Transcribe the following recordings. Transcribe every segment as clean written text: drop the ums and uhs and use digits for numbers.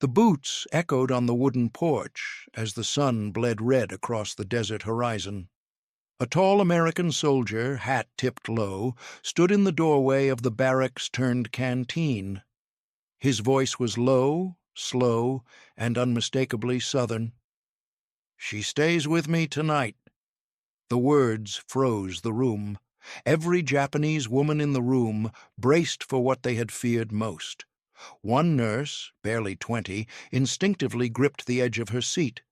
The boots echoed on the wooden porch as the sun bled red across the desert horizon. A tall American soldier, hat tipped low, stood in the doorway of the barracks-turned-canteen. His voice was low, slow, and unmistakably Southern. "She stays with me tonight." The words froze the room. Every Japanese woman in the room braced for what they had feared most. One nurse, barely 20, instinctively gripped the edge of her seat.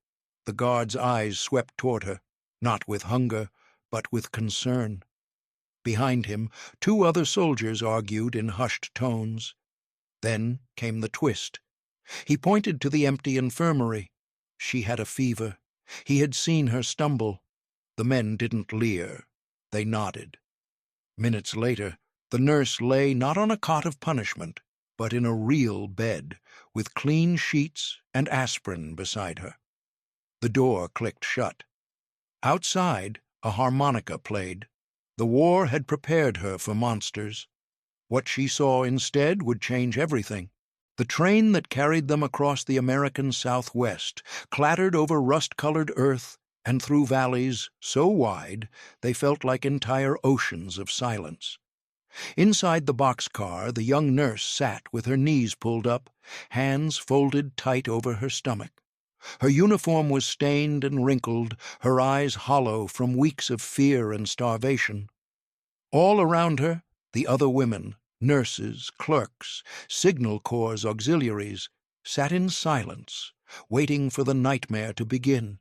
The guard's eyes swept toward her, not with hunger, but with concern. Behind him, two other soldiers argued in hushed tones. Then came the twist. He pointed to the empty infirmary. She had a fever. He had seen her stumble. The men didn't leer. They nodded. Minutes later, the nurse lay not on a cot of punishment, but in a real bed, with clean sheets and aspirin beside her. The door clicked shut. Outside, a harmonica played. The war had prepared her for monsters. What she saw instead would change everything. The train that carried them across the American Southwest clattered over rust-colored earth and through valleys so wide they felt like entire oceans of silence. Inside the boxcar, the young nurse sat with her knees pulled up, hands folded tight over her stomach. Her uniform was stained and wrinkled, her eyes hollow from weeks of fear and starvation. All around her, the other women, nurses, clerks, signal corps auxiliaries, sat in silence, waiting for the nightmare to begin.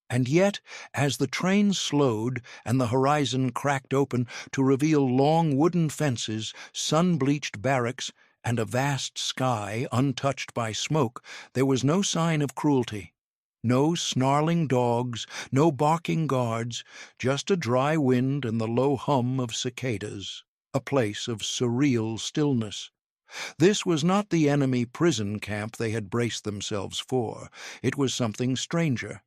And yet, as the train slowed and the horizon cracked open to reveal long wooden fences, sun-bleached barracks, and a vast sky untouched by smoke, there was no sign of cruelty. No snarling dogs, no barking guards, just a dry wind and the low hum of cicadas, a place of surreal stillness. This was not the enemy prison camp they had braced themselves for. It was something stranger.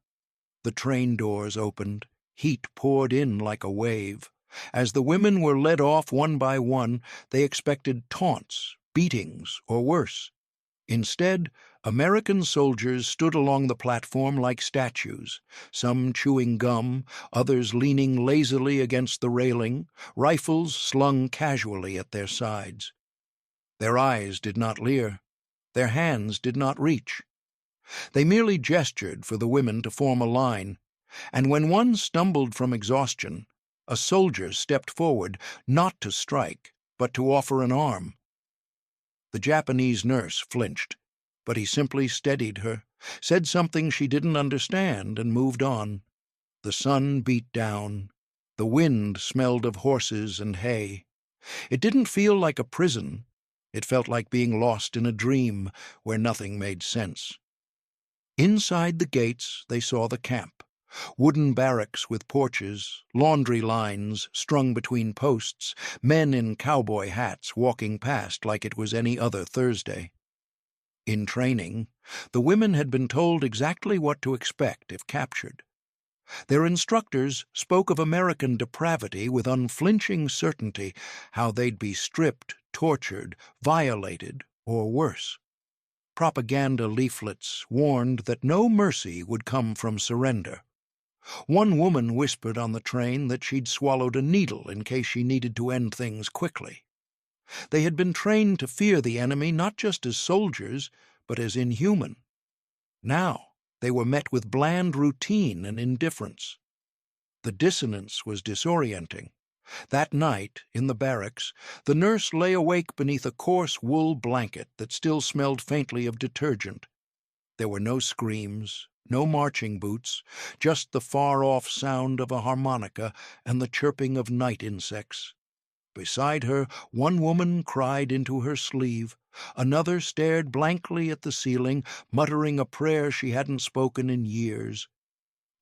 The train doors opened. Heat poured in like a wave. As the women were led off one by one, they expected taunts, beatings, or worse. Instead, American soldiers stood along the platform like statues, some chewing gum, others leaning lazily against the railing, rifles slung casually at their sides. Their eyes did not leer. Their hands did not reach. They merely gestured for the women to form a line, and when one stumbled from exhaustion, a soldier stepped forward, not to strike, but to offer an arm. The Japanese nurse flinched, but he simply steadied her, said something she didn't understand, and moved on. The sun beat down. The wind smelled of horses and hay. It didn't feel like a prison. It felt like being lost in a dream where nothing made sense. Inside the gates they saw the camp, wooden barracks with porches, laundry lines strung between posts, men in cowboy hats walking past like it was any other Thursday. In training, the women had been told exactly what to expect if captured. Their instructors spoke of American depravity with unflinching certainty, how they'd be stripped, tortured, violated, or worse. Propaganda leaflets warned that no mercy would come from surrender. One woman whispered on the train that she'd swallowed a needle in case she needed to end things quickly. They had been trained to fear the enemy not just as soldiers, but as inhuman. Now they were met with bland routine and indifference. The dissonance was disorienting. That night, in the barracks, the nurse lay awake beneath a coarse wool blanket that still smelled faintly of detergent. There were no screams, no marching boots, just the far-off sound of a harmonica and the chirping of night insects. Beside her, one woman cried into her sleeve. Another stared blankly at the ceiling, muttering a prayer she hadn't spoken in years.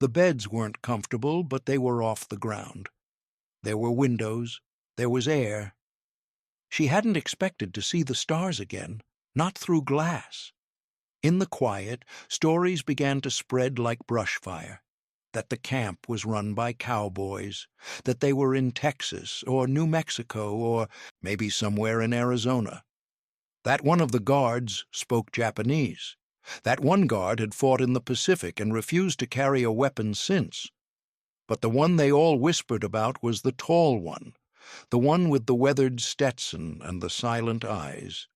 The beds weren't comfortable, but they were off the ground. There were windows. There was air. She hadn't expected to see the stars again, not through glass. In the quiet, stories began to spread like brush fire. That the camp was run by cowboys, that they were in Texas or New Mexico or maybe somewhere in Arizona. That one of the guards spoke Japanese. That one guard had fought in the Pacific and refused to carry a weapon since. But the one they all whispered about was the tall one, the one with the weathered Stetson and the silent eyes.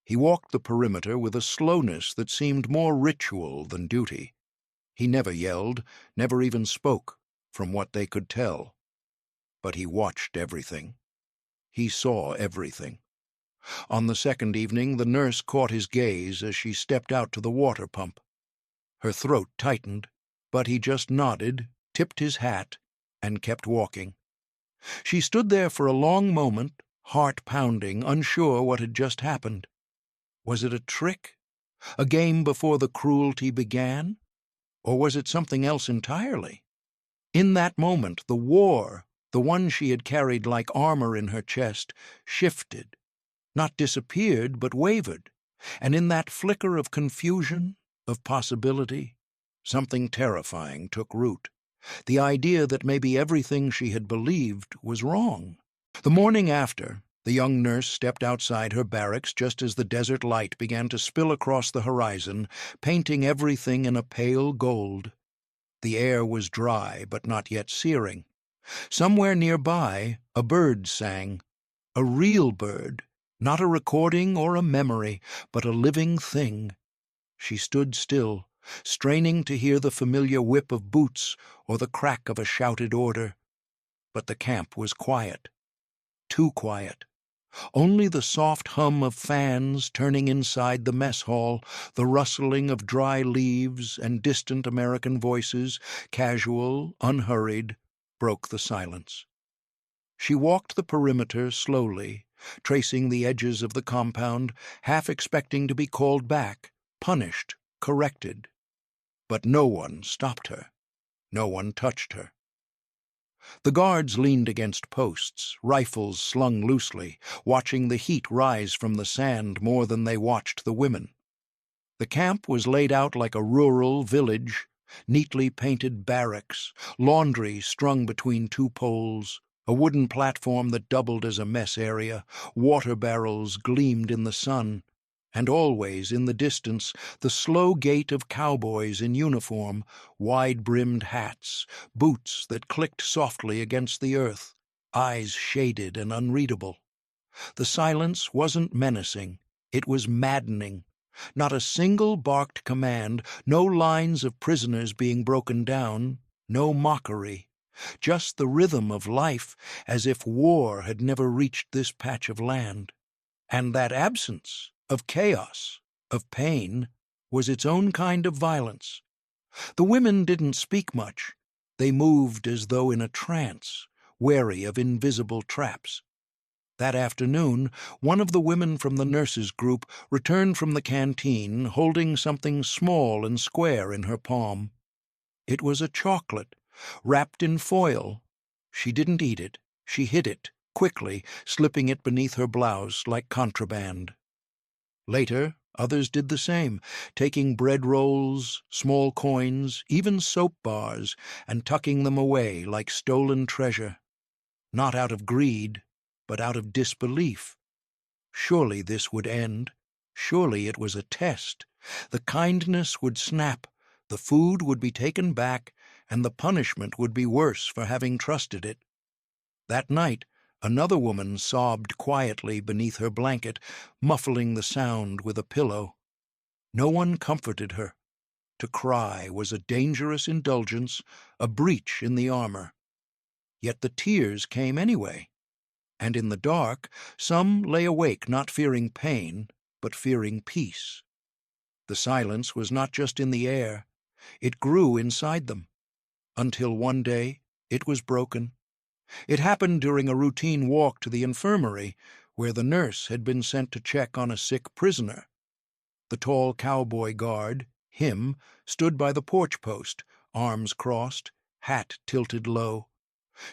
He walked the perimeter with a slowness that seemed more ritual than duty. He never yelled, never even spoke, from what they could tell. But he watched everything. He saw everything. On the second evening, the nurse caught his gaze as she stepped out to the water pump. Her throat tightened, but he just nodded, tipped his hat, and kept walking. She stood there for a long moment, heart pounding, unsure what had just happened. Was it a trick? A game before the cruelty began? Or was it something else entirely? In that moment, the war, the one she had carried like armor in her chest, shifted, not disappeared, but wavered, and in that flicker of confusion, of possibility, something terrifying took root. The idea that maybe everything she had believed was wrong. The morning after, the young nurse stepped outside her barracks just as the desert light began to spill across the horizon, painting everything in a pale gold. The air was dry, but not yet searing. Somewhere nearby, a bird sang. A real bird, not a recording or a memory, but a living thing. She stood still, straining to hear the familiar whip of boots or the crack of a shouted order. But the camp was quiet. Too quiet. Only the soft hum of fans turning inside the mess hall, the rustling of dry leaves and distant American voices, casual, unhurried, broke the silence. She walked the perimeter slowly, tracing the edges of the compound, half expecting to be called back, punished, corrected. But no one stopped her. No one touched her. The guards leaned against posts, rifles slung loosely, watching the heat rise from the sand more than they watched the women. The camp was laid out like a rural village, neatly painted barracks, laundry strung between two poles, a wooden platform that doubled as a mess area, water barrels gleamed in the sun, and always, in the distance, the slow gait of cowboys in uniform, wide-brimmed hats, boots that clicked softly against the earth, eyes shaded and unreadable. The silence wasn't menacing, it was maddening. Not a single barked command, no lines of prisoners being broken down, no mockery. Just the rhythm of life, as if war had never reached this patch of land. And that absence of chaos, of pain, was its own kind of violence. The women didn't speak much. They moved as though in a trance, wary of invisible traps. That afternoon, one of the women from the nurses' group returned from the canteen holding something small and square in her palm. It was a chocolate, wrapped in foil. She didn't eat it. She hid it, quickly, slipping it beneath her blouse like contraband. Later, others did the same, taking bread rolls, small coins, even soap bars, and tucking them away like stolen treasure. Not out of greed, but out of disbelief. Surely this would end. Surely it was a test. The kindness would snap, the food would be taken back, and the punishment would be worse for having trusted it. That night, another woman sobbed quietly beneath her blanket, muffling the sound with a pillow. No one comforted her. To cry was a dangerous indulgence, a breach in the armor. Yet the tears came anyway. And in the dark, some lay awake not fearing pain, but fearing peace. The silence was not just in the air. It grew inside them. Until one day, it was broken. It happened during a routine walk to the infirmary, where the nurse had been sent to check on a sick prisoner. The tall cowboy guard, him, stood by the porch post, arms crossed, hat tilted low.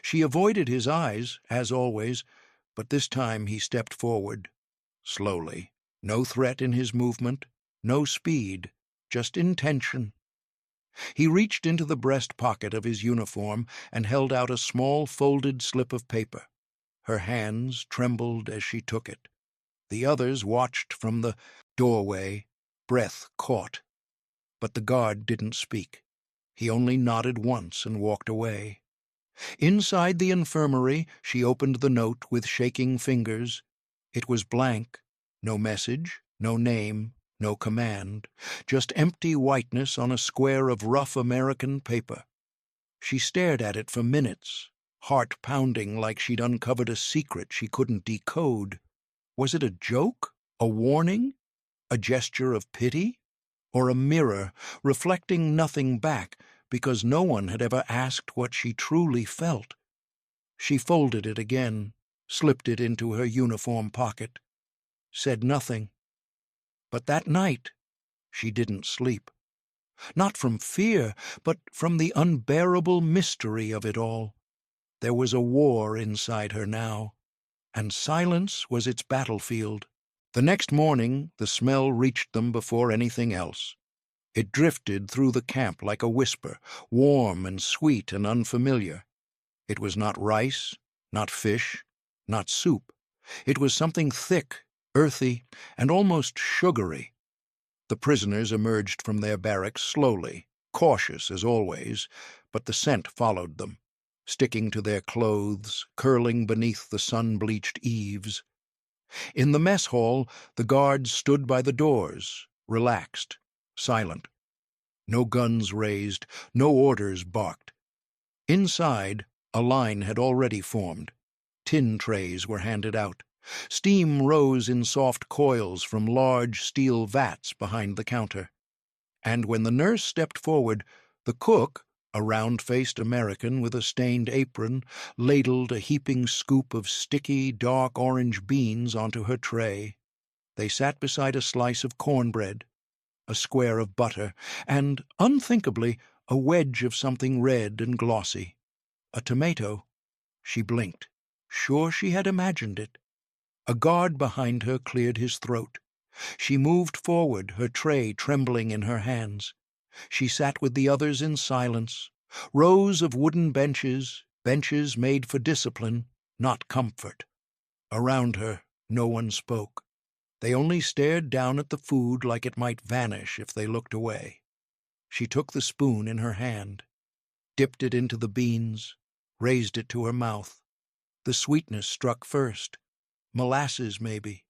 She avoided his eyes, as always, but this time he stepped forward, slowly. No threat in his movement, no speed, just intention. He reached into the breast pocket of his uniform and held out a small folded slip of paper. Her hands trembled as she took it. The others watched from the doorway, breath caught, But the guard didn't speak. He only nodded once and walked away. Inside the infirmary, she opened the note with shaking fingers. It was blank. No message, no name, no command, just empty whiteness on a square of rough American paper. She stared at it for minutes, heart pounding like she'd uncovered a secret she couldn't decode. Was it a joke? A warning? A gesture of pity? Or a mirror reflecting nothing back because no one had ever asked what she truly felt? She folded it again, slipped it into her uniform pocket, said nothing. But that night, she didn't sleep. Not from fear, but from the unbearable mystery of it all. There was a war inside her now, and silence was its battlefield. The next morning, the smell reached them before anything else. It drifted through the camp like a whisper, warm and sweet and unfamiliar. It was not rice, not fish, not soup. It was something thick, earthy, and almost sugary. The prisoners emerged from their barracks slowly, cautious as always, but the scent followed them, sticking to their clothes, curling beneath the sun-bleached eaves. In the mess hall, the guards stood by the doors, relaxed, silent. No guns raised, no orders barked. Inside, a line had already formed. Tin trays were handed out. Steam rose in soft coils from large steel vats behind the counter. And when the nurse stepped forward, the cook, a round-faced American with a stained apron, ladled a heaping scoop of sticky, dark orange beans onto her tray. They sat beside a slice of cornbread, a square of butter, and, unthinkably, a wedge of something red and glossy. A tomato. She blinked, sure she had imagined it. A guard behind her cleared his throat. She moved forward, her tray trembling in her hands. She sat with the others in silence. Rows of wooden benches, benches made for discipline, not comfort. Around her, no one spoke. They only stared down at the food like it might vanish if they looked away. She took the spoon in her hand, dipped it into the beans, raised it to her mouth. The sweetness struck first. Molasses, maybe.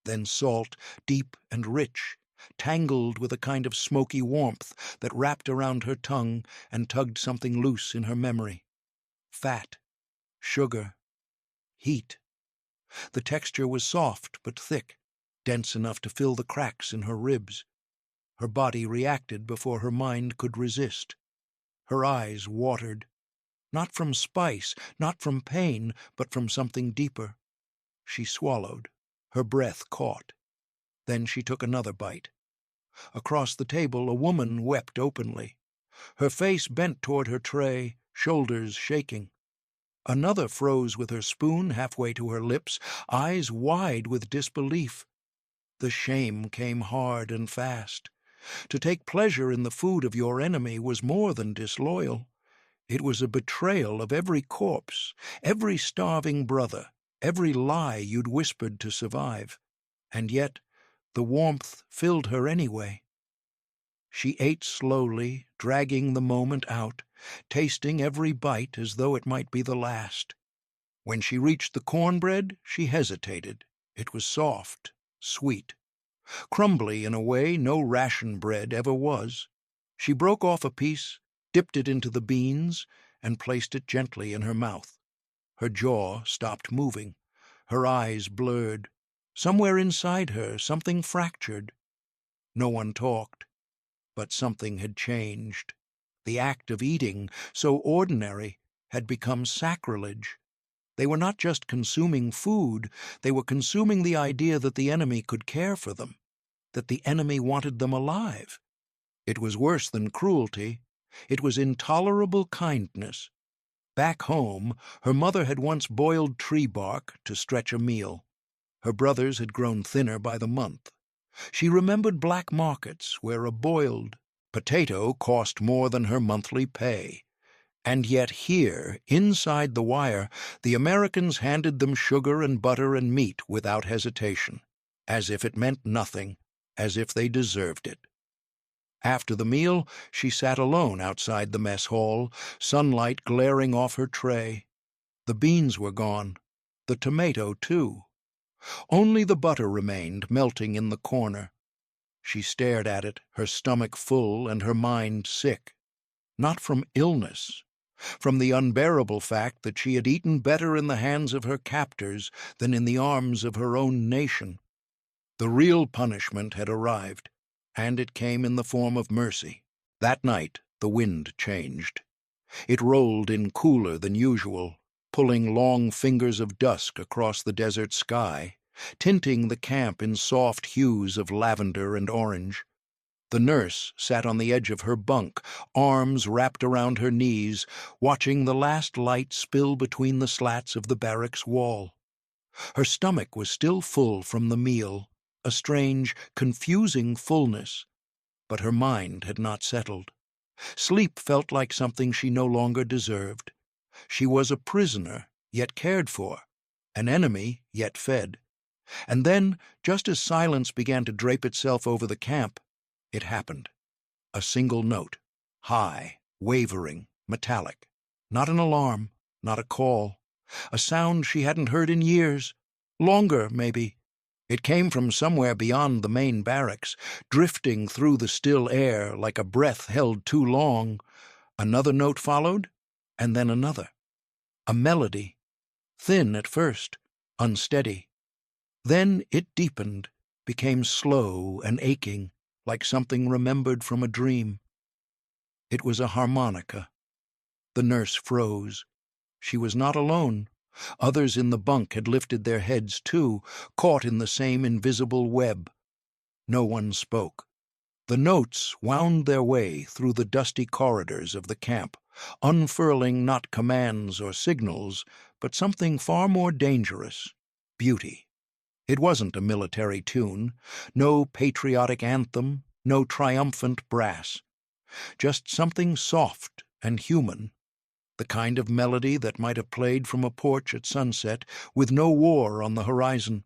Then salt, deep and rich, tangled with a kind of smoky warmth that wrapped around her tongue and tugged something loose in her memory. Fat, sugar, heat. The texture was soft but thick, dense enough to fill the cracks in her ribs. Her body reacted before her mind could resist. Her eyes watered, not from spice, not from pain, but from something deeper. She swallowed. Her breath caught. Then she took another bite. Across the table, a woman wept openly. Her face bent toward her tray, shoulders shaking. Another froze with her spoon halfway to her lips, eyes wide with disbelief. The shame came hard and fast. To take pleasure in the food of your enemy was more than disloyal. It was a betrayal of every corpse, every starving brother, every lie you'd whispered to survive. And yet, the warmth filled her anyway. She ate slowly, dragging the moment out, tasting every bite as though it might be the last. When she reached the cornbread, she hesitated. It was soft, sweet, crumbly in a way no ration bread ever was. She broke off a piece, dipped it into the beans, and placed it gently in her mouth. Her jaw stopped moving. Her eyes blurred. Somewhere inside her, something fractured. No one talked, but something had changed. The act of eating, so ordinary, had become sacrilege. They were not just consuming food, they were consuming the idea that the enemy could care for them, that the enemy wanted them alive. It was worse than cruelty. It was intolerable kindness. Back home, her mother had once boiled tree bark to stretch a meal. Her brothers had grown thinner by the month. She remembered black markets where a boiled potato cost more than her monthly pay. And yet here, inside the wire, the Americans handed them sugar and butter and meat without hesitation, as if it meant nothing, as if they deserved it. After the meal, she sat alone outside the mess hall, sunlight glaring off her tray. The beans were gone. The tomato, too. Only the butter remained, melting in the corner. She stared at it, her stomach full and her mind sick. Not from illness, from the unbearable fact that she had eaten better in the hands of her captors than in the arms of her own nation. The real punishment had arrived, and it came in the form of mercy. That night the wind changed. It rolled in cooler than usual, pulling long fingers of dusk across the desert sky, tinting the camp in soft hues of lavender and orange. The nurse sat on the edge of her bunk, arms wrapped around her knees, watching the last light spill between the slats of the barracks wall. Her stomach was still full from the meal, a strange, confusing fullness, but her mind had not settled. Sleep felt like something she no longer deserved. She was a prisoner, yet cared for, an enemy, yet fed. And then, just as silence began to drape itself over the camp, it happened. A single note, high, wavering, metallic. Not an alarm, not a call. A sound she hadn't heard in years. Longer, maybe. It came from somewhere beyond the main barracks, drifting through the still air like a breath held too long. Another note followed, and then another. A melody, thin at first, unsteady. Then it deepened, became slow and aching, like something remembered from a dream. It was a harmonica. The nurse froze. She was not alone. Others in the bunk had lifted their heads too, caught in the same invisible web. No one spoke. The notes wound their way through the dusty corridors of the camp, unfurling not commands or signals, but something far more dangerous, beauty. It wasn't a military tune, no patriotic anthem, no triumphant brass. Just something soft and human. The kind of melody that might have played from a porch at sunset, with no war on the horizon.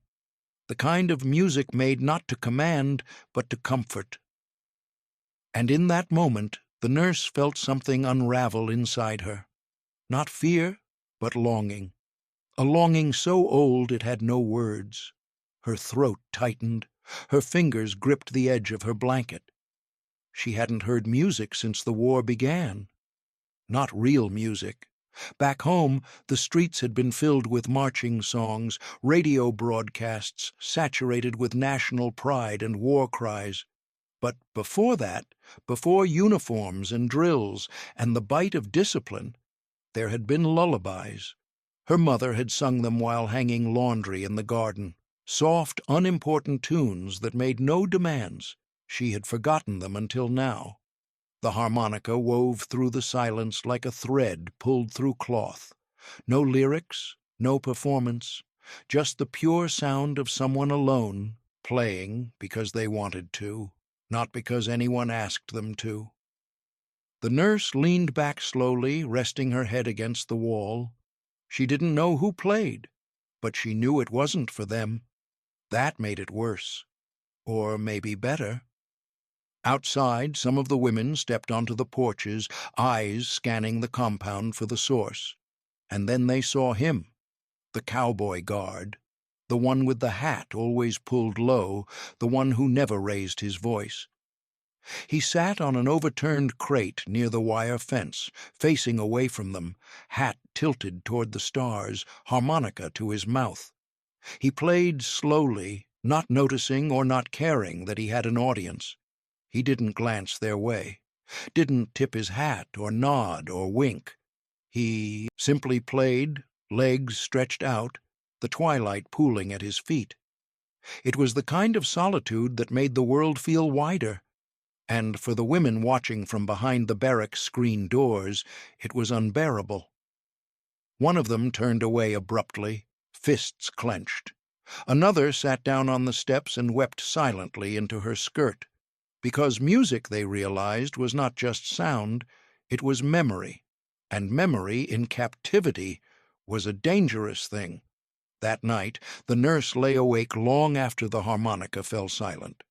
The kind of music made not to command, but to comfort. And in that moment, the nurse felt something unravel inside her. Not fear, but longing. A longing so old it had no words. Her throat tightened. Her fingers gripped the edge of her blanket. She hadn't heard music since the war began. Not real music. Back home, the streets had been filled with marching songs, radio broadcasts saturated with national pride and war cries. But before that, before uniforms and drills and the bite of discipline, there had been lullabies. Her mother had sung them while hanging laundry in the garden. Soft, unimportant tunes that made no demands. She had forgotten them until now. The harmonica wove through the silence like a thread pulled through cloth. No lyrics, no performance, just the pure sound of someone alone, playing because they wanted to, not because anyone asked them to. The nurse leaned back slowly, resting her head against the wall. She didn't know who played, but she knew it wasn't for them. That made it worse. Or maybe better. Outside, some of the women stepped onto the porches, eyes scanning the compound for the source. And then they saw him, the cowboy guard, the one with the hat always pulled low, the one who never raised his voice. He sat on an overturned crate near the wire fence, facing away from them, hat tilted toward the stars, harmonica to his mouth. He played slowly, not noticing or not caring that he had an audience. He didn't glance their way, didn't tip his hat or nod or wink. He simply played, legs stretched out, the twilight pooling at his feet. It was the kind of solitude that made the world feel wider, and for the women watching from behind the barracks screen doors, it was unbearable. One of them turned away abruptly, fists clenched. Another sat down on the steps and wept silently into her skirt. Because music, they realized, was not just sound, it was memory, and memory in captivity was a dangerous thing. That night, the nurse lay awake long after the harmonica fell silent.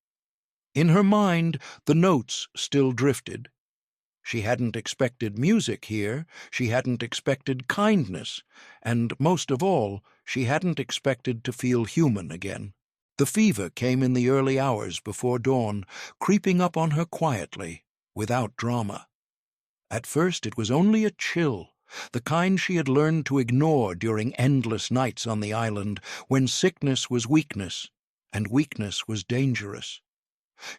In her mind, the notes still drifted. She hadn't expected music here, she hadn't expected kindness, and most of all, she hadn't expected to feel human again. The fever came in the early hours before dawn, creeping up on her quietly, without drama. At first it was only a chill, the kind she had learned to ignore during endless nights on the island, when sickness was weakness, and weakness was dangerous.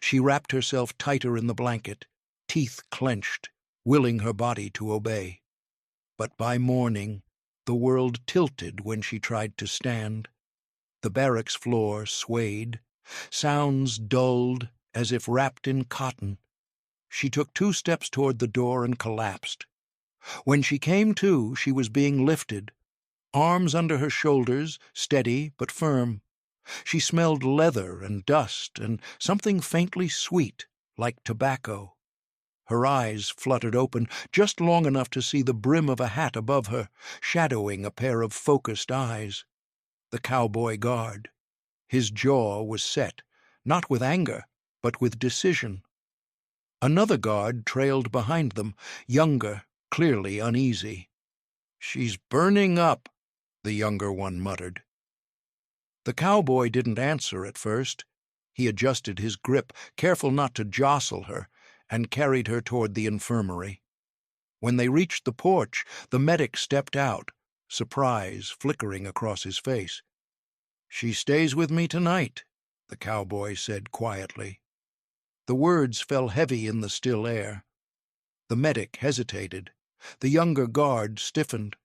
She wrapped herself tighter in the blanket, teeth clenched, willing her body to obey. But by morning, the world tilted when she tried to stand. The barracks floor swayed, sounds dulled as if wrapped in cotton. She took 2 steps toward the door and collapsed. When she came to, she was being lifted, arms under her shoulders, steady but firm. She smelled leather and dust and something faintly sweet, like tobacco. Her eyes fluttered open just long enough to see the brim of a hat above her, shadowing a pair of focused eyes. The cowboy guard. His jaw was set, not with anger, but with decision. Another guard trailed behind them, younger, clearly uneasy. "She's burning up," the younger one muttered. The cowboy didn't answer at first. He adjusted his grip, careful not to jostle her, and carried her toward the infirmary. When they reached the porch, the medic stepped out, surprise flickering across his face. "She stays with me tonight," the cowboy said quietly. The words fell heavy in the still air. The medic hesitated. The younger guard stiffened.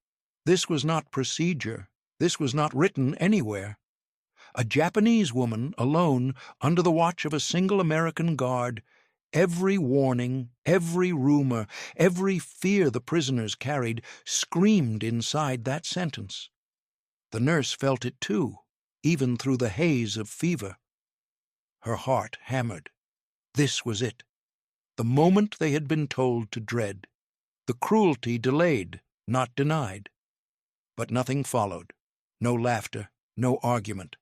This was not procedure. This was not written anywhere. A Japanese woman, alone, under the watch of a single American guard. Every warning, every rumor, every fear the prisoners carried screamed inside that sentence. The nurse felt it too, even through the haze of fever. Her heart hammered. This was it. The moment they had been told to dread. The cruelty delayed, not denied. But nothing followed. No laughter, no argument.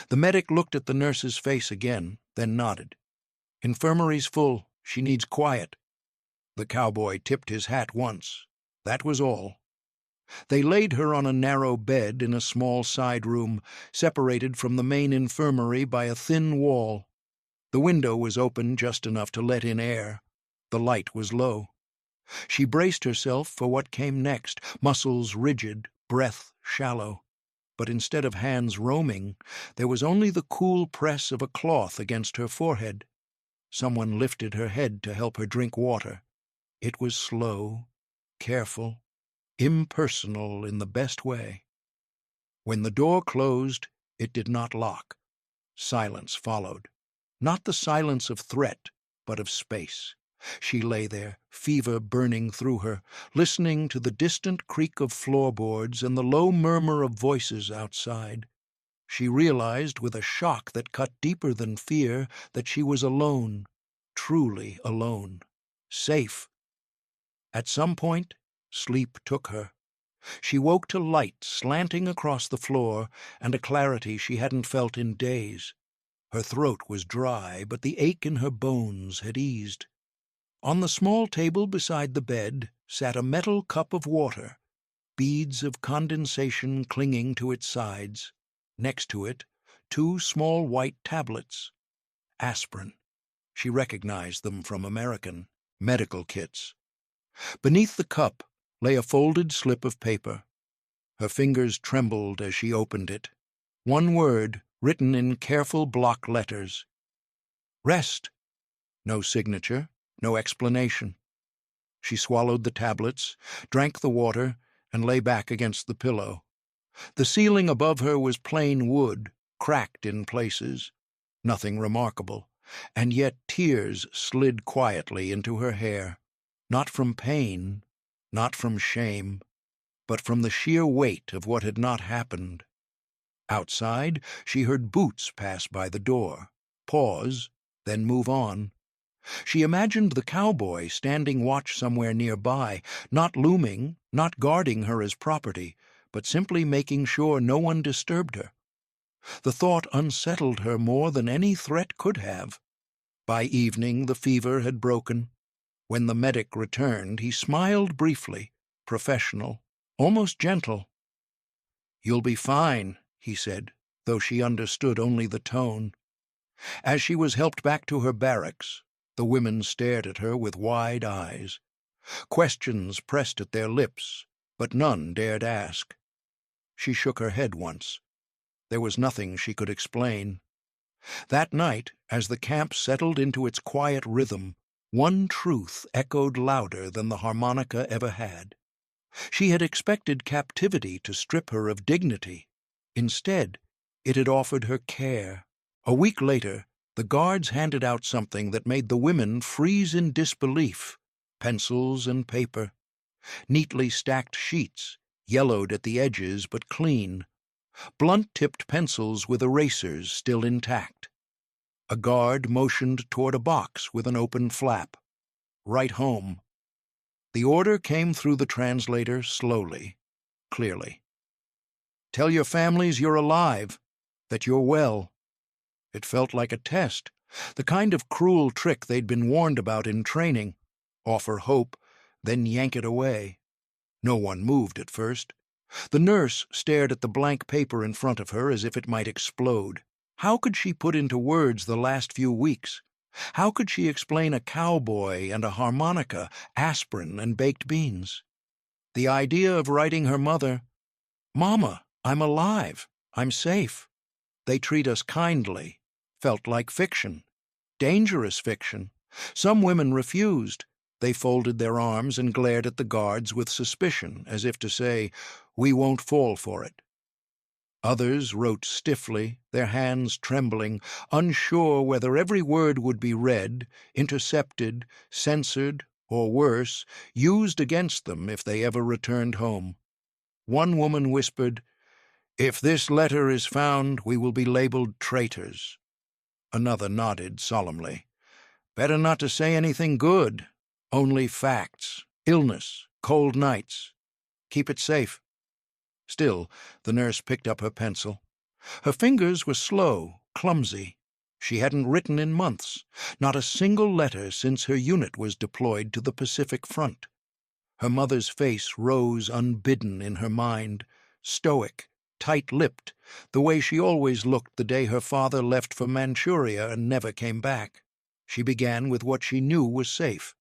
The medic looked at the nurse's face again, then nodded. "Infirmary's full. She needs quiet." The cowboy tipped his hat once. That was all. They laid her on a narrow bed in a small side room, separated from the main infirmary by a thin wall. The window was open just enough to let in air. The light was low. She braced herself for what came next, muscles rigid, breath shallow. But instead of hands roaming, there was only the cool press of a cloth against her forehead. Someone lifted her head to help her drink water. It was slow, careful, impersonal in the best way. When the door closed, it did not lock. Silence followed. Not the silence of threat, but of space. She lay there, fever burning through her, listening to the distant creak of floorboards and the low murmur of voices outside. She realized with a shock that cut deeper than fear that she was alone, truly alone, safe. At some point, sleep took her. She woke to light slanting across the floor and a clarity she hadn't felt in days. Her throat was dry, but the ache in her bones had eased. On the small table beside the bed sat a metal cup of water, beads of condensation clinging to its sides. Next to it, 2 small white tablets. Aspirin. She recognized them from American medical kits. Beneath the cup lay a folded slip of paper. Her fingers trembled as she opened it. One word, written in careful block letters. Rest. No signature, no explanation. She swallowed the tablets, drank the water, and lay back against the pillow. The ceiling above her was plain wood, cracked in places. Nothing remarkable, and yet tears slid quietly into her hair, not from pain, not from shame, but from the sheer weight of what had not happened. Outside, she heard boots pass by the door, pause, then move on. She imagined the cowboy standing watch somewhere nearby, not looming, not guarding her as property, but simply making sure no one disturbed her. The thought unsettled her more than any threat could have. By evening, the fever had broken. When the medic returned, he smiled briefly, professional, almost gentle. "You'll be fine," he said, though she understood only the tone. As she was helped back to her barracks, the women stared at her with wide eyes. Questions pressed at their lips, but none dared ask. She shook her head once. There was nothing she could explain. That night, as the camp settled into its quiet rhythm, one truth echoed louder than the harmonica ever had. She had expected captivity to strip her of dignity. Instead, it had offered her care. A week later, the guards handed out something that made the women freeze in disbelief: pencils and paper. Neatly stacked sheets, yellowed at the edges but clean. Blunt-tipped pencils with erasers still intact. A guard motioned toward a box with an open flap. "Write home." The order came through the translator slowly, clearly. "Tell your families you're alive, that you're well." It felt like a test, the kind of cruel trick they'd been warned about in training. Offer hope, then yank it away. No one moved at first. The nurse stared at the blank paper in front of her as if it might explode. How could she put into words the last few weeks? How could she explain a cowboy and a harmonica, aspirin and baked beans? The idea of writing her mother, "Mama, I'm alive, I'm safe. They treat us kindly," felt like fiction. Dangerous fiction. Some women refused. They folded their arms and glared at the guards with suspicion, as if to say, "We won't fall for it." Others wrote stiffly, their hands trembling, unsure whether every word would be read, intercepted, censored, or worse, used against them if they ever returned home. One woman whispered, "If this letter is found, we will be labeled traitors." Another nodded solemnly. "Better not to say anything good. Only facts, illness, cold nights. Keep it safe." Still, the nurse picked up her pencil. Her fingers were slow, clumsy. She hadn't written in months, not a single letter since her unit was deployed to the Pacific Front. Her mother's face rose unbidden in her mind, stoic, tight-lipped, the way she always looked the day her father left for Manchuria and never came back. She began with what she knew was safe.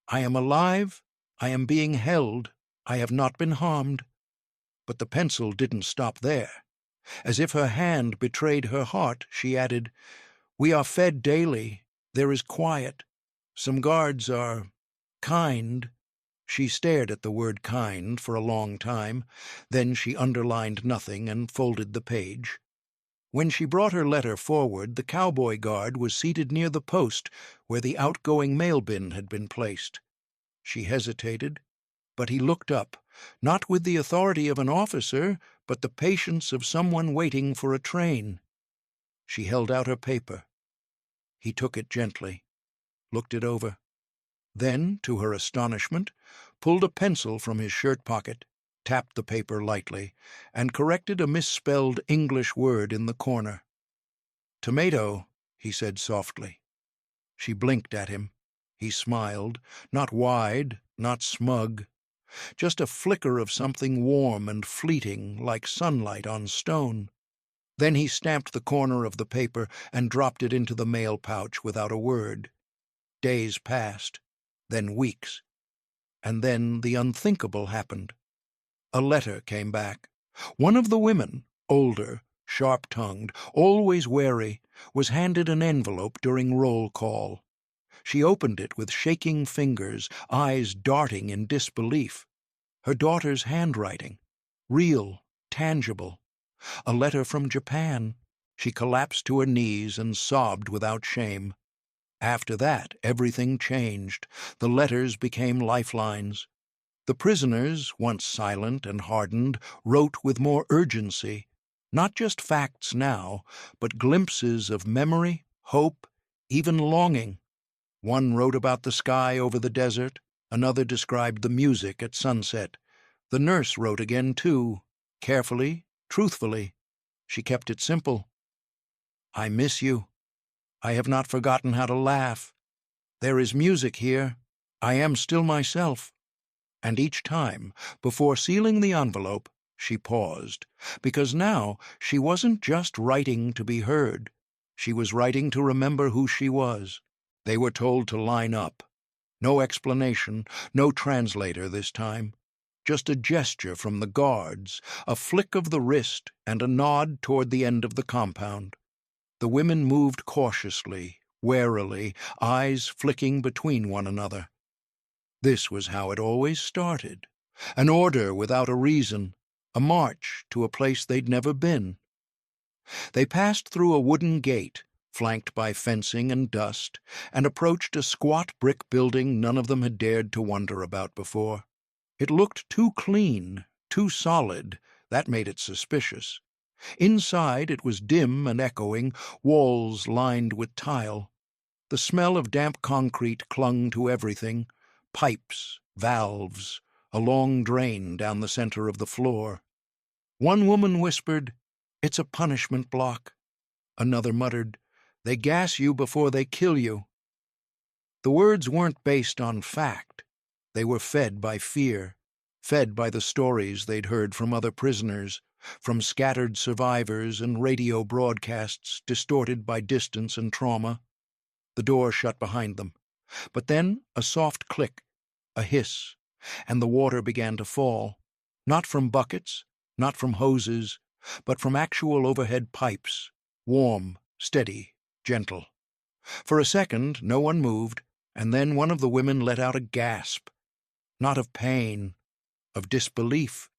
"I am alive. I am being held. I have not been harmed." But the pencil didn't stop there. As if her hand betrayed her heart, she added, "We are fed daily. There is quiet. Some guards are kind." She stared at the word kind for a long time. Then she underlined nothing and folded the page. When she brought her letter forward, the cowboy guard was seated near the post where the outgoing mail bin had been placed. She hesitated, but he looked up, not with the authority of an officer, but the patience of someone waiting for a train. She held out her paper. He took it gently, looked it over. Then, to her astonishment, pulled a pencil from his shirt pocket, tapped the paper lightly, and corrected a misspelled English word in the corner. "Tomato," he said softly. She blinked at him. He smiled, not wide, not smug, just a flicker of something warm and fleeting, like sunlight on stone. Then he stamped the corner of the paper and dropped it into the mail pouch without a word. Days passed, then weeks, and then the unthinkable happened. A letter came back. One of the women, older, sharp-tongued, always wary, was handed an envelope during roll call. She opened it with shaking fingers, eyes darting in disbelief. Her daughter's handwriting, real, tangible. A letter from Japan. She collapsed to her knees and sobbed without shame. After that, everything changed. The letters became lifelines. The prisoners, once silent and hardened, wrote with more urgency. Not just facts now, but glimpses of memory, hope, even longing. One wrote about the sky over the desert. Another described the music at sunset. The nurse wrote again, too, carefully, truthfully. She kept it simple. "I miss you." I have not forgotten how to laugh. There is music here. I am still myself. And each time, before sealing the envelope, she paused, because now she wasn't just writing to be heard. She was writing to remember who she was. They were told to line up. No explanation, no translator this time. Just a gesture from the guards, a flick of the wrist, and a nod toward the end of the compound. The women moved cautiously, warily, eyes flicking between one another. This was how it always started. An order without a reason, a march to a place they'd never been. They passed through a wooden gate, flanked by fencing and dust, and approached a squat brick building none of them had dared to wonder about before. It looked too clean, too solid. That made it suspicious. Inside it was dim and echoing, walls lined with tile. The smell of damp concrete clung to everything. Pipes, valves, a long drain down the center of the floor. One woman whispered, "It's a punishment block." Another muttered, "They gas you before they kill you." The words weren't based on fact. They were fed by fear, fed by the stories they'd heard from other prisoners, from scattered survivors and radio broadcasts distorted by distance and trauma. The door shut behind them. But then a soft click, a hiss, and the water began to fall, not from buckets, not from hoses, but from actual overhead pipes, warm, steady, gentle. For a second, no one moved, and then one of the women let out a gasp, not of pain, of disbelief.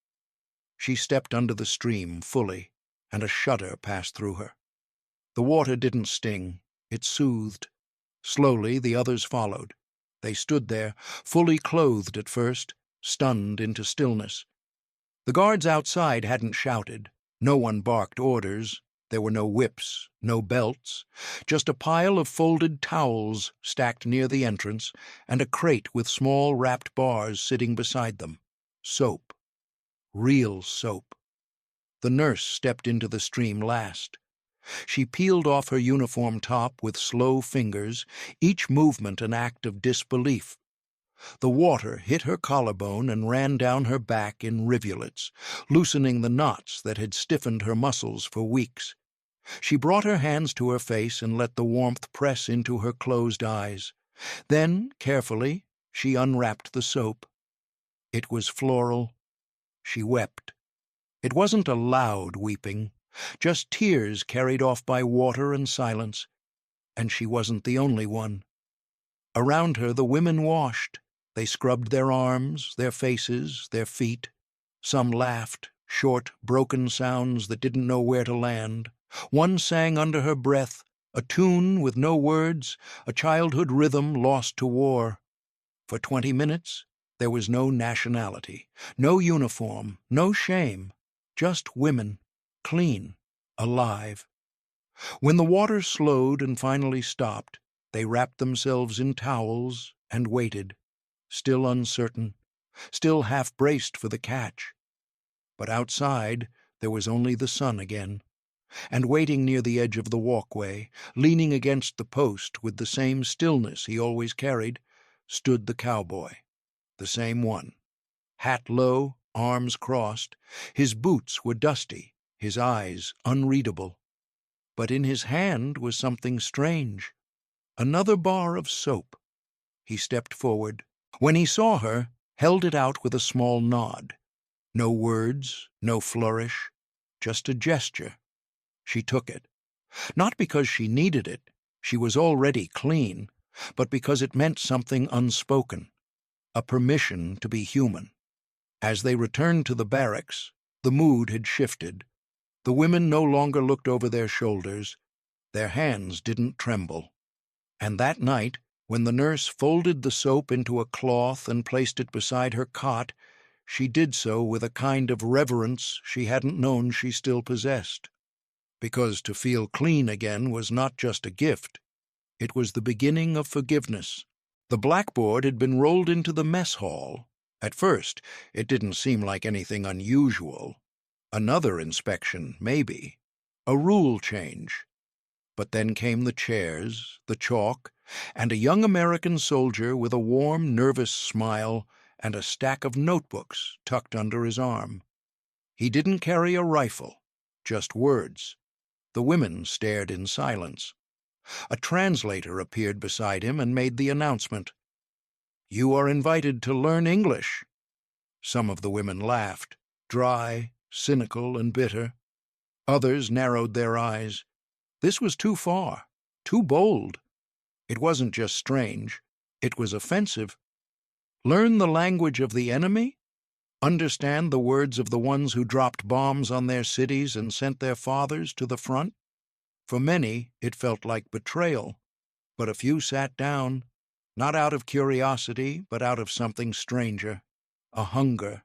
She stepped under the stream fully, and a shudder passed through her. The water didn't sting, it soothed. Slowly the others followed. They stood there, fully clothed at first, stunned into stillness. The guards outside hadn't shouted. No one barked orders. There were no whips, no belts, just a pile of folded towels stacked near the entrance and a crate with small wrapped bars sitting beside them. Soap. Real soap. The nurse stepped into the stream last. She peeled off her uniform top with slow fingers, each movement an act of disbelief. The water hit her collarbone and ran down her back in rivulets, loosening the knots that had stiffened her muscles for weeks. She brought her hands to her face and let the warmth press into her closed eyes. Then, carefully, she unwrapped the soap. It was floral. She wept. It wasn't a loud weeping, just tears carried off by water and silence. And she wasn't the only one. Around her the women washed. They scrubbed their arms, their faces, their feet. Some laughed, short, broken sounds that didn't know where to land. One sang under her breath, a tune with no words, a childhood rhythm lost to war. For 20 minutes, there was no nationality, no uniform, no shame, just women, clean, alive. When the water slowed and finally stopped, they wrapped themselves in towels and waited, still uncertain, still half-braced for the catch. But outside, there was only the sun again, and waiting near the edge of the walkway, leaning against the post with the same stillness he always carried, stood the cowboy, the same one. Hat low, arms crossed, his boots were dusty, his eyes unreadable. But in his hand was something strange, another bar of soap. He stepped forward. When he saw her, held it out with a small nod. No words, no flourish, just a gesture. She took it. Not because she needed it, she was already clean, but because it meant something unspoken, a permission to be human. As they returned to the barracks, the mood had shifted. The women no longer looked over their shoulders. Their hands didn't tremble. And that night, when the nurse folded the soap into a cloth and placed it beside her cot, she did so with a kind of reverence she hadn't known she still possessed. Because to feel clean again was not just a gift, it was the beginning of forgiveness. The blackboard had been rolled into the mess hall. At first, it didn't seem like anything unusual. Another inspection, maybe. A rule change. But then came the chairs, the chalk, and a young American soldier with a warm, nervous smile and a stack of notebooks tucked under his arm. He didn't carry a rifle, just words. The women stared in silence. A translator appeared beside him and made the announcement. "You are invited to learn English." Some of the women laughed, dry, cynical, and bitter. Others narrowed their eyes. This was too far, too bold. It wasn't just strange, it was offensive. Learn the language of the enemy? Understand the words of the ones who dropped bombs on their cities and sent their fathers to the front? For many, it felt like betrayal, but a few sat down, not out of curiosity, but out of something stranger, a hunger.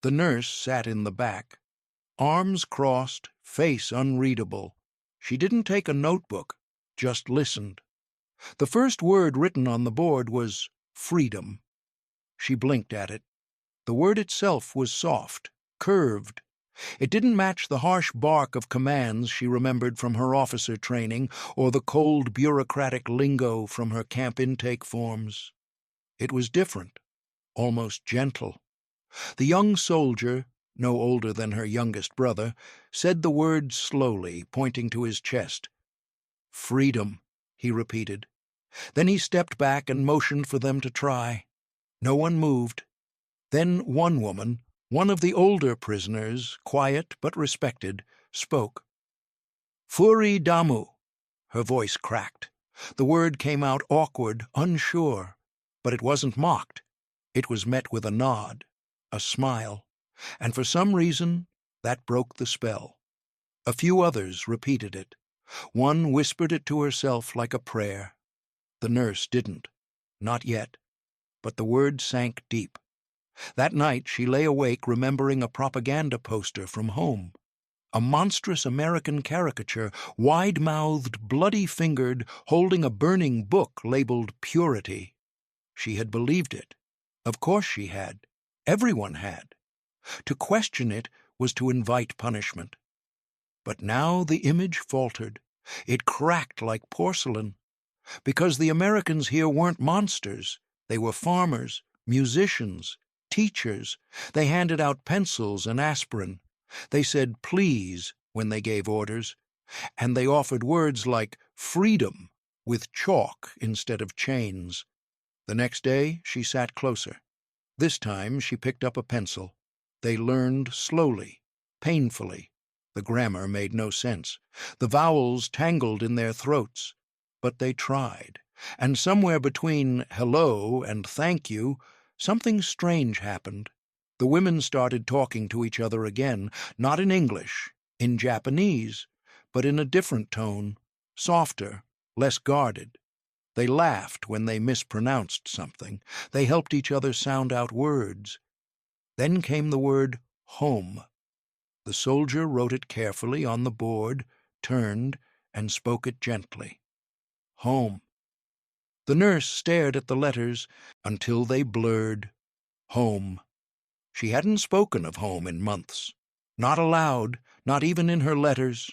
The nurse sat in the back, arms crossed, face unreadable. She didn't take a notebook, just listened. The first word written on the board was freedom. She blinked at it. The word itself was soft, curved. It didn't match the harsh bark of commands she remembered from her officer training or the cold bureaucratic lingo from her camp intake forms. It was different, almost gentle. The young soldier, no older than her youngest brother, said the word slowly, pointing to his chest. "Freedom," he repeated. Then he stepped back and motioned for them to try. No one moved. Then one woman, one of the older prisoners, quiet but respected, spoke. "Furi damu." Her voice cracked. The word came out awkward, unsure, but it wasn't mocked. It was met with a nod, a smile, and for some reason that broke the spell. A few others repeated it. One whispered it to herself like a prayer. The nurse didn't, not yet, but the word sank deep. That night she lay awake remembering a propaganda poster from home. A monstrous American caricature, wide-mouthed, bloody-fingered, holding a burning book labeled Purity. She had believed it. Of course she had. Everyone had. To question it was to invite punishment. But now the image faltered. It cracked like porcelain. Because the Americans here weren't monsters. They were farmers, musicians, teachers. They handed out pencils and aspirin. They said please when they gave orders. And they offered words like freedom with chalk instead of chains. The next day she sat closer. This time she picked up a pencil. They learned slowly, painfully. The grammar made no sense. The vowels tangled in their throats. But they tried, and somewhere between hello and thank you, something strange happened. The women started talking to each other again, not in English, in Japanese, but in a different tone, softer, less guarded. They laughed when they mispronounced something. They helped each other sound out words. Then came the word home. The soldier wrote it carefully on the board, turned, and spoke it gently. Home. The nurse stared at the letters until they blurred. Home. She hadn't spoken of home in months. Not aloud, not even in her letters.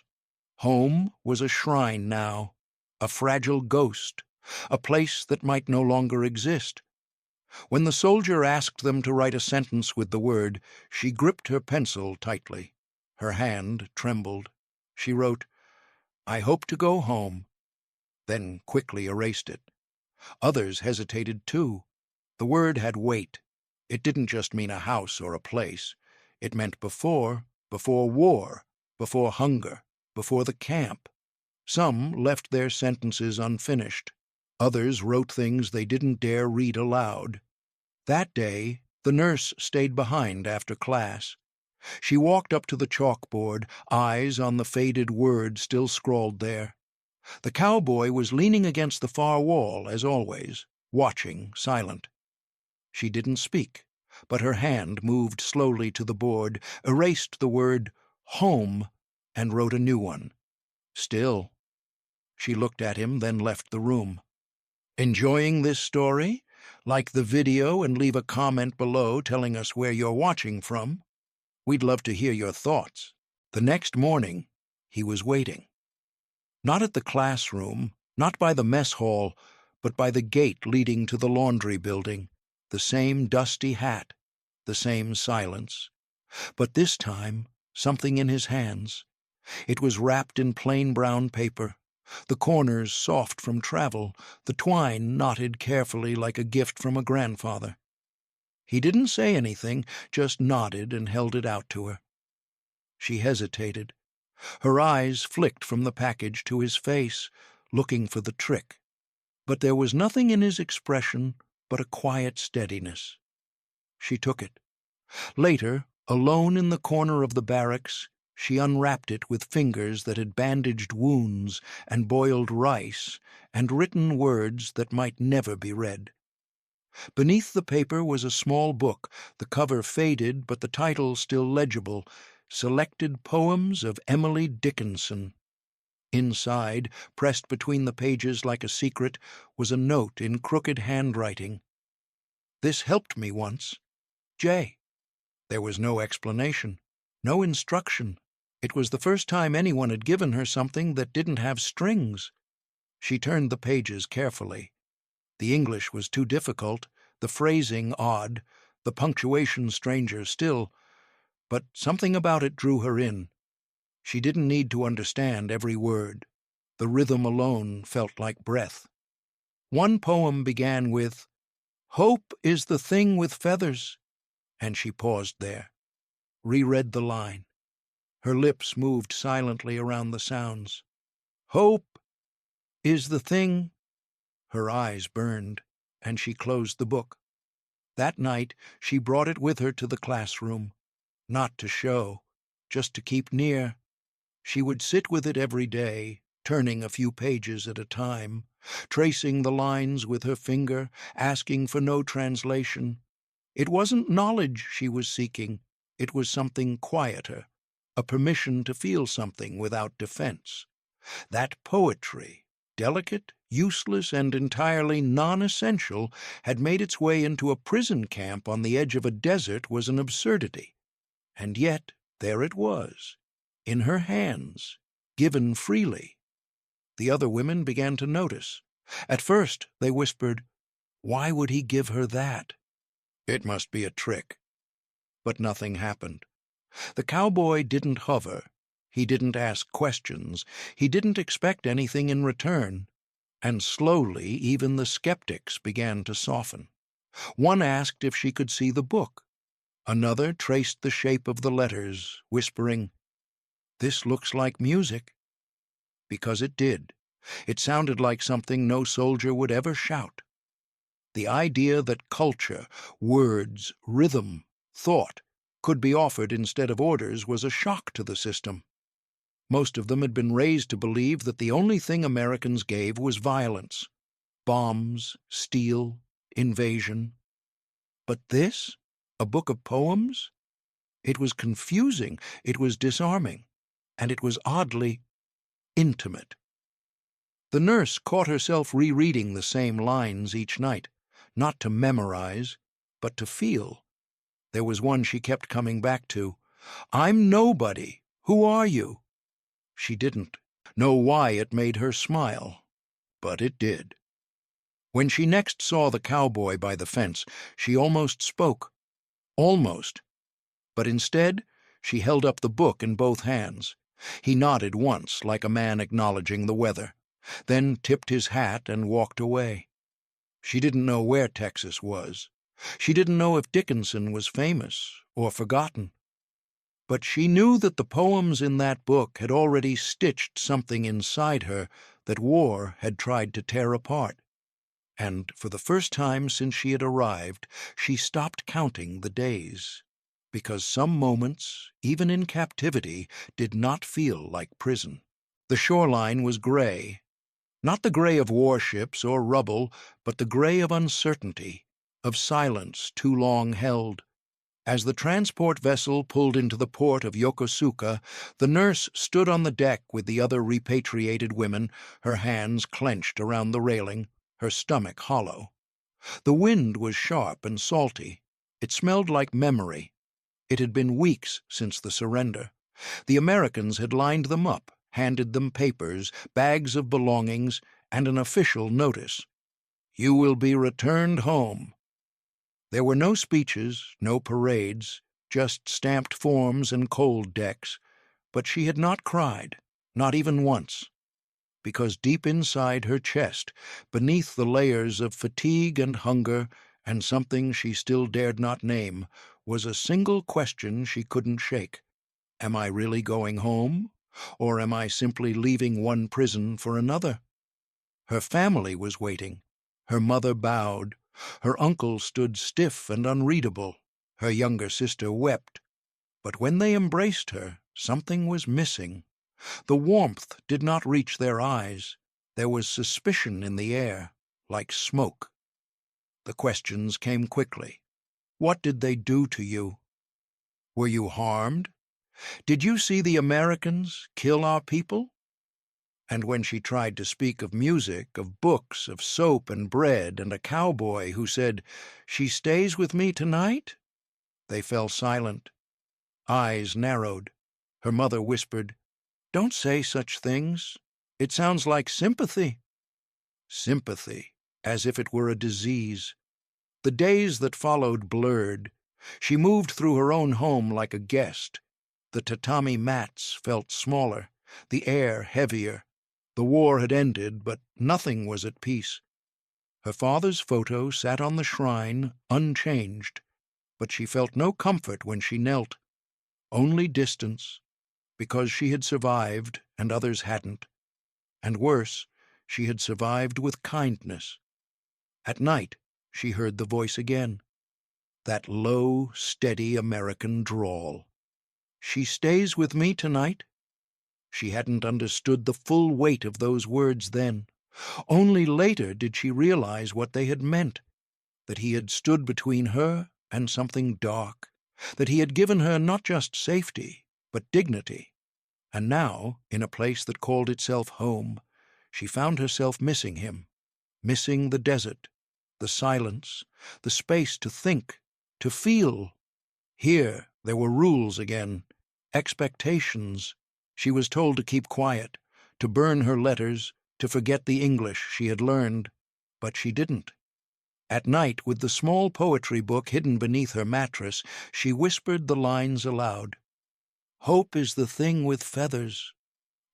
Home was a shrine now, a fragile ghost, a place that might no longer exist. When the soldier asked them to write a sentence with the word, she gripped her pencil tightly. Her hand trembled. She wrote, "I hope to go home," then quickly erased it. Others hesitated too. The word had weight. It didn't just mean a house or a place. It meant before war, before hunger, before the camp. Some left their sentences unfinished. Others wrote things they didn't dare read aloud. That day, the nurse stayed behind after class. She walked up to the chalkboard, eyes on the faded word still scrawled there. The cowboy was leaning against the far wall, as always, watching, silent. She didn't speak, but her hand moved slowly to the board, erased the word home, and wrote a new one. Still. She looked at him, then left the room. Enjoying this story? Like the video and leave a comment below telling us where you're watching from. We'd love to hear your thoughts. The next morning, he was waiting. Not at the classroom, not by the mess hall, but by the gate leading to the laundry building. The same dusty hat, the same silence. But this time, something in his hands. It was wrapped in plain brown paper, the corners soft from travel, the twine knotted carefully like a gift from a grandfather. He didn't say anything, just nodded and held it out to her. She hesitated. Her eyes flicked from the package to his face, looking for the trick. But there was nothing in his expression but a quiet steadiness. She took it. Later, alone in the corner of the barracks, she unwrapped it with fingers that had bandaged wounds and boiled rice and written words that might never be read. Beneath the paper was a small book, the cover faded but the title still legible, Selected Poems of Emily Dickinson. Inside, pressed between the pages like a secret, was a note in crooked handwriting. "This helped me once. J." There was no explanation, no instruction. It was the first time anyone had given her something that didn't have strings. She turned the pages carefully. The English was too difficult, the phrasing odd, the punctuation stranger still, but something about it drew her in. She didn't need to understand every word. The rhythm alone felt like breath. One poem began with, "Hope is the thing with feathers," and she paused there, reread the line. Her lips moved silently around the sounds. "Hope is the thing." Her eyes burned, and she closed the book. That night she brought it with her to the classroom, not to show, just to keep near. She would sit with it every day, turning a few pages at a time, tracing the lines with her finger, asking for no translation. It wasn't knowledge she was seeking, it was something quieter, a permission to feel something without defense. That poetry, delicate, useless, and entirely non-essential, had made its way into a prison camp on the edge of a desert was an absurdity. And yet there it was, in her hands, given freely. The other women began to notice. At first they whispered, "Why would he give her that? It must be a trick." But nothing happened. The cowboy didn't hover. He didn't ask questions. He didn't expect anything in return. And slowly even the skeptics began to soften. One asked if she could see the book. Another traced the shape of the letters, whispering, "This looks like music." Because it did. It sounded like something no soldier would ever shout. The idea that culture, words, rhythm, thought could be offered instead of orders was a shock to the system. Most of them had been raised to believe that the only thing Americans gave was violence. Bombs, steel, invasion. But this? A book of poems? It was confusing, it was disarming, and it was oddly intimate. The nurse caught herself rereading the same lines each night, not to memorize, but to feel. There was one she kept coming back to. "I'm nobody. Who are you?" She didn't know why it made her smile, but it did. When she next saw the cowboy by the fence, she almost spoke. Almost. But instead, she held up the book in both hands. He nodded once, like a man acknowledging the weather, then tipped his hat and walked away. She didn't know where Texas was. She didn't know if Dickinson was famous or forgotten. But she knew that the poems in that book had already stitched something inside her that war had tried to tear apart. And for the first time since she had arrived, she stopped counting the days, because some moments, even in captivity, did not feel like prison. The shoreline was gray, not the gray of warships or rubble, but the gray of uncertainty, of silence too long held. As the transport vessel pulled into the port of Yokosuka, the nurse stood on the deck with the other repatriated women, her hands clenched around the railing, her stomach hollow. The wind was sharp and salty. It smelled like memory. It had been weeks since the surrender. The Americans had lined them up, handed them papers, bags of belongings, and an official notice. "You will be returned home." There were no speeches, no parades, just stamped forms and cold decks, but she had not cried, not even once, because deep inside her chest, beneath the layers of fatigue and hunger and something she still dared not name, was a single question she couldn't shake. Am I really going home, or am I simply leaving one prison for another? Her family was waiting. Her mother bowed. Her uncle stood stiff and unreadable. Her younger sister wept. But when they embraced her, something was missing. The warmth did not reach their eyes. There was suspicion in the air, like smoke. The questions came quickly. What did they do to you? Were you harmed? Did you see the Americans kill our people? And when she tried to speak of music, of books, of soap and bread, and a cowboy who said, "She stays with me tonight?" they fell silent. Eyes narrowed. Her mother whispered, "Don't say such things. It sounds like sympathy." Sympathy, as if it were a disease. The days that followed blurred. She moved through her own home like a guest. The tatami mats felt smaller, the air heavier. The war had ended, but nothing was at peace. Her father's photo sat on the shrine, unchanged, but she felt no comfort when she knelt, only distance, because she had survived and others hadn't. And worse, she had survived with kindness. At night, she heard the voice again, that low, steady American drawl. "She stays with me tonight?" She hadn't understood the full weight of those words then. Only later did she realize what they had meant, that he had stood between her and something dark, that he had given her not just safety, but dignity. And now, in a place that called itself home, she found herself missing him, missing the desert, the silence, the space to think, to feel. Here there were rules again, expectations. She was told to keep quiet, to burn her letters, to forget the English she had learned, but she didn't. At night, with the small poetry book hidden beneath her mattress, she whispered the lines aloud. "Hope is the thing with feathers."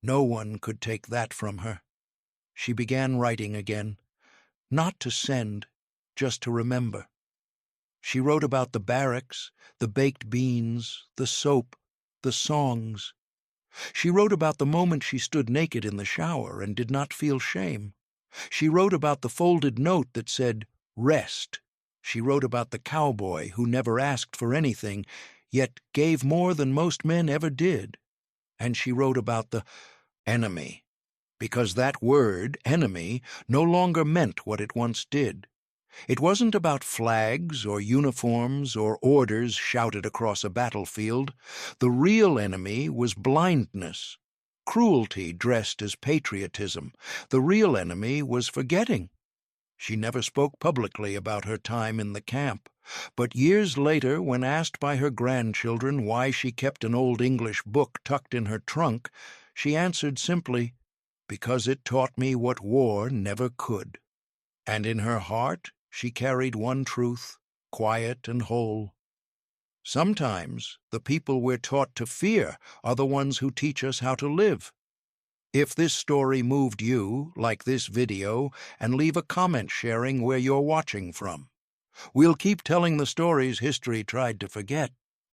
No one could take that from her. She began writing again, not to send, just to remember. She wrote about the barracks, the baked beans, the soap, the songs. She wrote about the moment she stood naked in the shower and did not feel shame. She wrote about the folded note that said, "Rest." She wrote about the cowboy who never asked for anything, yet gave more than most men ever did. And she wrote about the enemy, because that word, enemy, no longer meant what it once did. It wasn't about flags or uniforms or orders shouted across a battlefield. The real enemy was blindness, cruelty dressed as patriotism. The real enemy was forgetting. She never spoke publicly about her time in the camp, but years later, when asked by her grandchildren why she kept an old English book tucked in her trunk, she answered simply, "Because it taught me what war never could." And in her heart, she carried one truth, quiet and whole. Sometimes the people we're taught to fear are the ones who teach us how to live. If this story moved you, like this video, and leave a comment sharing where you're watching from. We'll keep telling the stories history tried to forget.